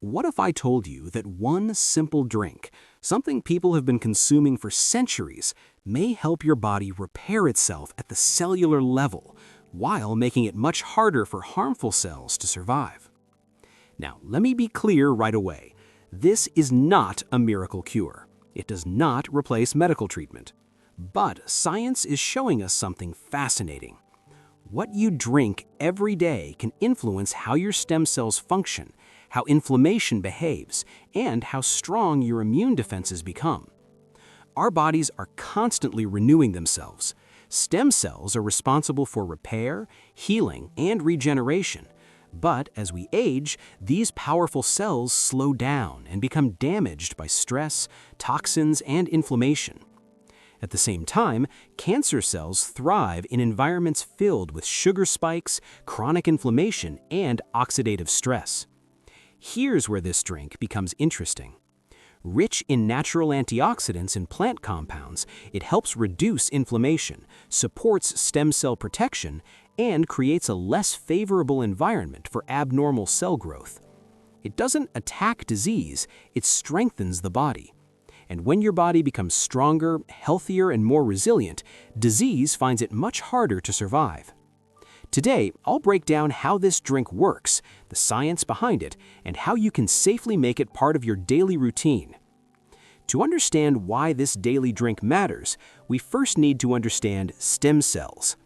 What if I told you that one simple drink, something people have been consuming for centuries, may help your body repair itself at the cellular level, while making it much harder for harmful cells to survive? Now, let me be clear right away. This is not a miracle cure. It does not replace medical treatment. But science is showing us something fascinating. What you drink every day can influence how your stem cells function, how inflammation behaves, and how strong your immune defenses become. Our bodies are constantly renewing themselves. Stem cells are responsible for repair, healing, and regeneration. But as we age, these powerful cells slow down and become damaged by stress, toxins, and inflammation. At the same time, cancer cells thrive in environments filled with sugar spikes, chronic inflammation, and oxidative stress. Here's where this drink becomes interesting. Rich in natural antioxidants and plant compounds, it helps reduce inflammation, supports stem cell protection, and creates a less favorable environment for abnormal cell growth. It doesn't attack disease, it strengthens the body. And when your body becomes stronger, healthier, and more resilient, disease finds it much harder to survive. Today, I'll break down how this drink works, the science behind it, and how you can safely make it part of your daily routine. To understand why this daily drink matters, we first need to understand stem cells.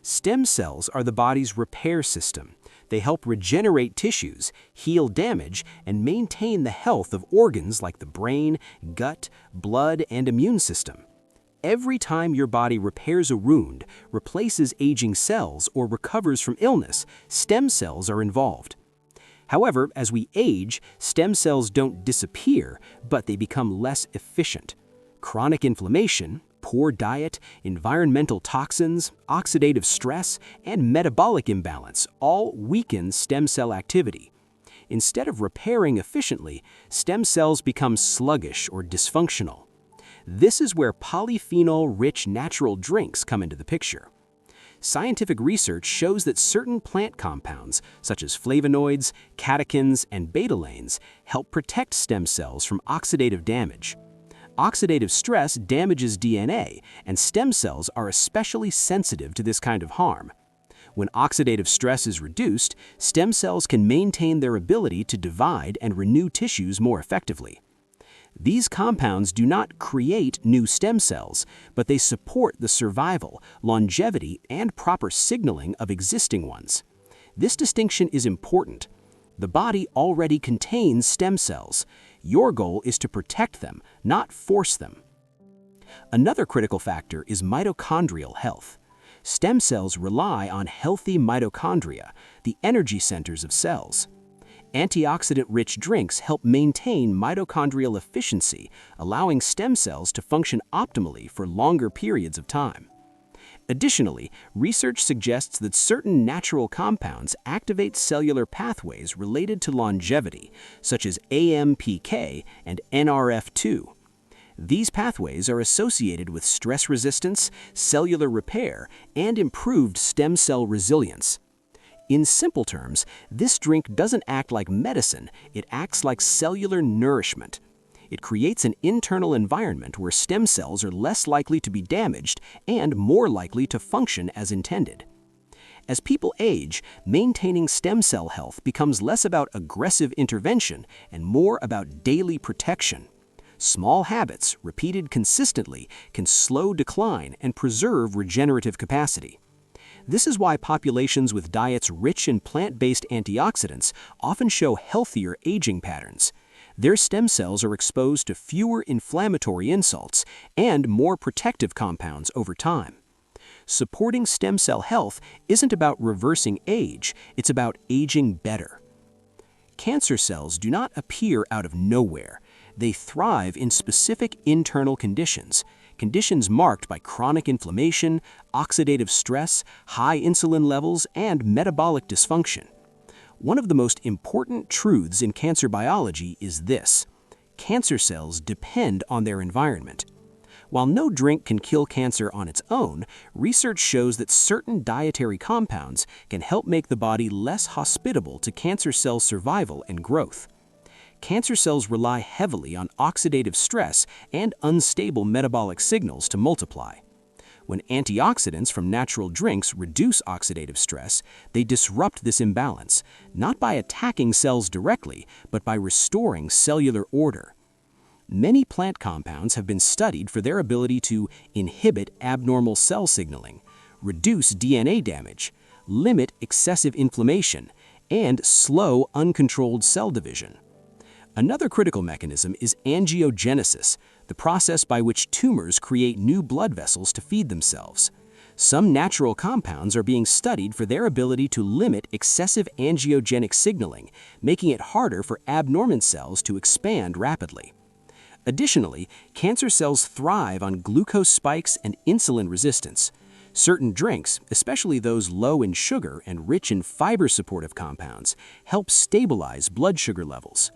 Stem cells are the body's repair system. They help regenerate tissues, heal damage, and maintain the health of organs like the brain, gut, blood, and immune system. Every time your body repairs a wound, replaces aging cells, or recovers from illness, stem cells are involved. However, as we age, stem cells don't disappear, but they become less efficient. Chronic inflammation, poor diet, environmental toxins, oxidative stress, and metabolic imbalance all weaken stem cell activity. Instead of repairing efficiently, stem cells become sluggish or dysfunctional. This is where polyphenol-rich natural drinks come into the picture. Scientific research shows that certain plant compounds, such as flavonoids, catechins, and betalains, help protect stem cells from oxidative damage. Oxidative stress damages DNA, and stem cells are especially sensitive to this kind of harm. When oxidative stress is reduced, stem cells can maintain their ability to divide and renew tissues more effectively. These compounds do not create new stem cells, but they support the survival, longevity, and proper signaling of existing ones. This distinction is important. The body already contains stem cells. Your goal is to protect them, not force them. Another critical factor is mitochondrial health. Stem cells rely on healthy mitochondria, the energy centers of cells. Antioxidant-rich drinks help maintain mitochondrial efficiency, allowing stem cells to function optimally for longer periods of time. Additionally, research suggests that certain natural compounds activate cellular pathways related to longevity, such as AMPK and NRF2. These pathways are associated with stress resistance, cellular repair, and improved stem cell resilience. In simple terms, this drink doesn't act like medicine, it acts like cellular nourishment. It creates an internal environment where stem cells are less likely to be damaged and more likely to function as intended. As people age, maintaining stem cell health becomes less about aggressive intervention and more about daily protection. Small habits, repeated consistently, can slow decline and preserve regenerative capacity. This is why populations with diets rich in plant-based antioxidants often show healthier aging patterns. Their stem cells are exposed to fewer inflammatory insults and more protective compounds over time. Supporting stem cell health isn't about reversing age, it's about aging better. Cancer cells do not appear out of nowhere. They thrive in specific internal conditions marked by chronic inflammation, oxidative stress, high insulin levels, and metabolic dysfunction. One of the most important truths in cancer biology is this: cancer cells depend on their environment. While no drink can kill cancer on its own, research shows that certain dietary compounds can help make the body less hospitable to cancer cell survival and growth. Cancer cells rely heavily on oxidative stress and unstable metabolic signals to multiply. When antioxidants from natural drinks reduce oxidative stress, they disrupt this imbalance, not by attacking cells directly, but by restoring cellular order. Many plant compounds have been studied for their ability to inhibit abnormal cell signaling, reduce DNA damage, limit excessive inflammation, and slow uncontrolled cell division. Another critical mechanism is angiogenesis, the process by which tumors create new blood vessels to feed themselves. Some natural compounds are being studied for their ability to limit excessive angiogenic signaling, making it harder for abnormal cells to expand rapidly. Additionally, cancer cells thrive on glucose spikes and insulin resistance. Certain drinks, especially those low in sugar and rich in fiber-supportive compounds, help stabilize blood sugar levels.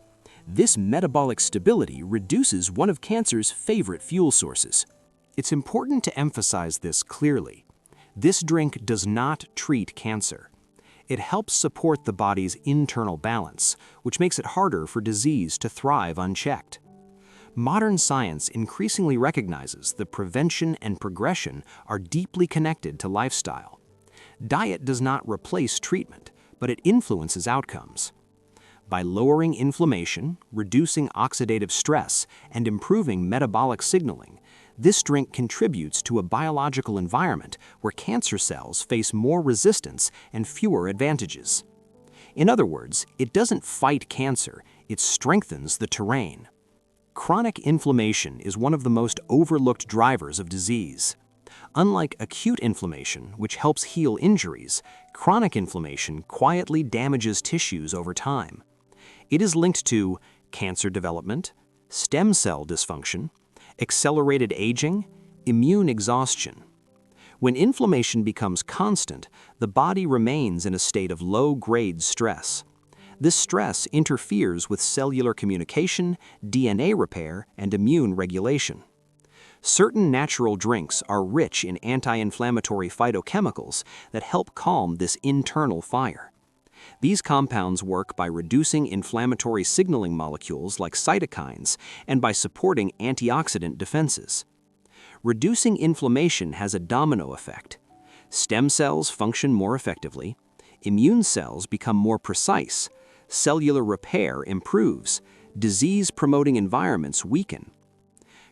This metabolic stability reduces one of cancer's favorite fuel sources. It's important to emphasize this clearly. This drink does not treat cancer. It helps support the body's internal balance, which makes it harder for disease to thrive unchecked. Modern science increasingly recognizes that prevention and progression are deeply connected to lifestyle. Diet does not replace treatment, but it influences outcomes. By lowering inflammation, reducing oxidative stress, and improving metabolic signaling, this drink contributes to a biological environment where cancer cells face more resistance and fewer advantages. In other words, it doesn't fight cancer, it strengthens the terrain. Chronic inflammation is one of the most overlooked drivers of disease. Unlike acute inflammation, which helps heal injuries, chronic inflammation quietly damages tissues over time. It is linked to cancer development, stem cell dysfunction, accelerated aging, immune exhaustion. When inflammation becomes constant, the body remains in a state of low-grade stress. This stress interferes with cellular communication, DNA repair, and immune regulation. Certain natural drinks are rich in anti-inflammatory phytochemicals that help calm this internal fire. These compounds work by reducing inflammatory signaling molecules like cytokines and by supporting antioxidant defenses. Reducing inflammation has a domino effect. Stem cells function more effectively, immune cells become more precise, cellular repair improves, disease-promoting environments weaken.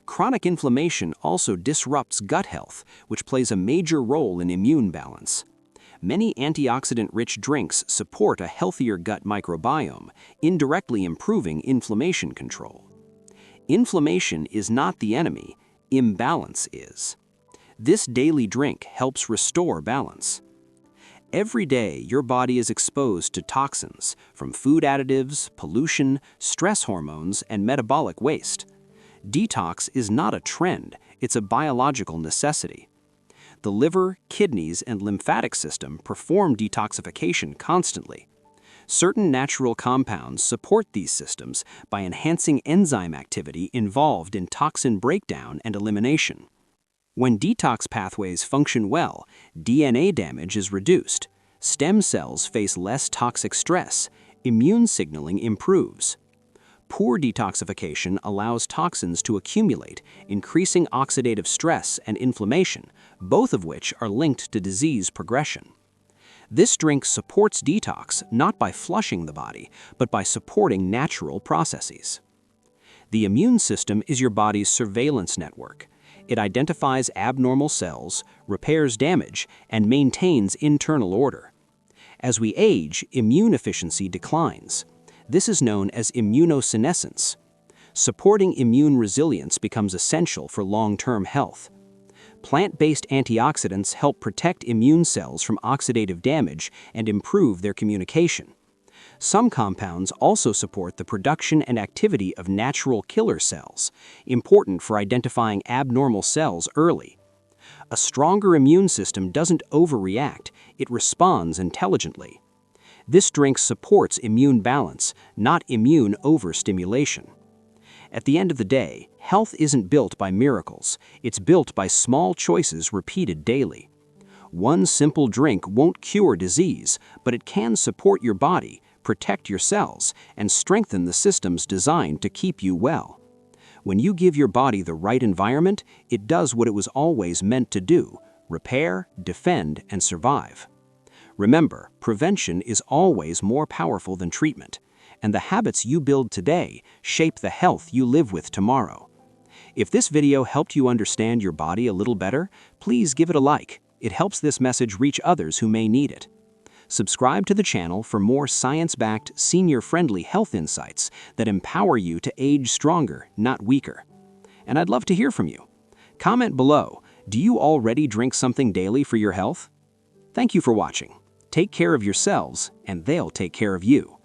Chronic inflammation also disrupts gut health, which plays a major role in immune balance. Many antioxidant-rich drinks support a healthier gut microbiome, indirectly improving inflammation control. Inflammation is not the enemy, imbalance is. This daily drink helps restore balance. Every day, your body is exposed to toxins from food additives, pollution, stress hormones, and metabolic waste. Detox is not a trend, it's a biological necessity. The liver, kidneys, and lymphatic system perform detoxification constantly. Certain natural compounds support these systems by enhancing enzyme activity involved in toxin breakdown and elimination. When detox pathways function well, DNA damage is reduced, stem cells face less toxic stress, immune signaling improves. Poor detoxification allows toxins to accumulate, increasing oxidative stress and inflammation, both of which are linked to disease progression. This drink supports detox not by flushing the body, but by supporting natural processes. The immune system is your body's surveillance network. It identifies abnormal cells, repairs damage, and maintains internal order. As we age, immune efficiency declines. This is known as immunosenescence. Supporting immune resilience becomes essential for long-term health. Plant-based antioxidants help protect immune cells from oxidative damage and improve their communication. Some compounds also support the production and activity of natural killer cells, important for identifying abnormal cells early. A stronger immune system doesn't overreact, it responds intelligently. This drink supports immune balance, not immune overstimulation. At the end of the day, health isn't built by miracles, it's built by small choices repeated daily. One simple drink won't cure disease, but it can support your body, protect your cells, and strengthen the systems designed to keep you well. When you give your body the right environment, it does what it was always meant to do: repair, defend, and survive. Remember, prevention is always more powerful than treatment, and the habits you build today shape the health you live with tomorrow. If this video helped you understand your body a little better, please give it a like. It helps this message reach others who may need it. Subscribe to the channel for more science-backed, senior-friendly health insights that empower you to age stronger, not weaker. And I'd love to hear from you. Comment below, do you already drink something daily for your health? Thank you for watching. Take care of yourselves, and they'll take care of you.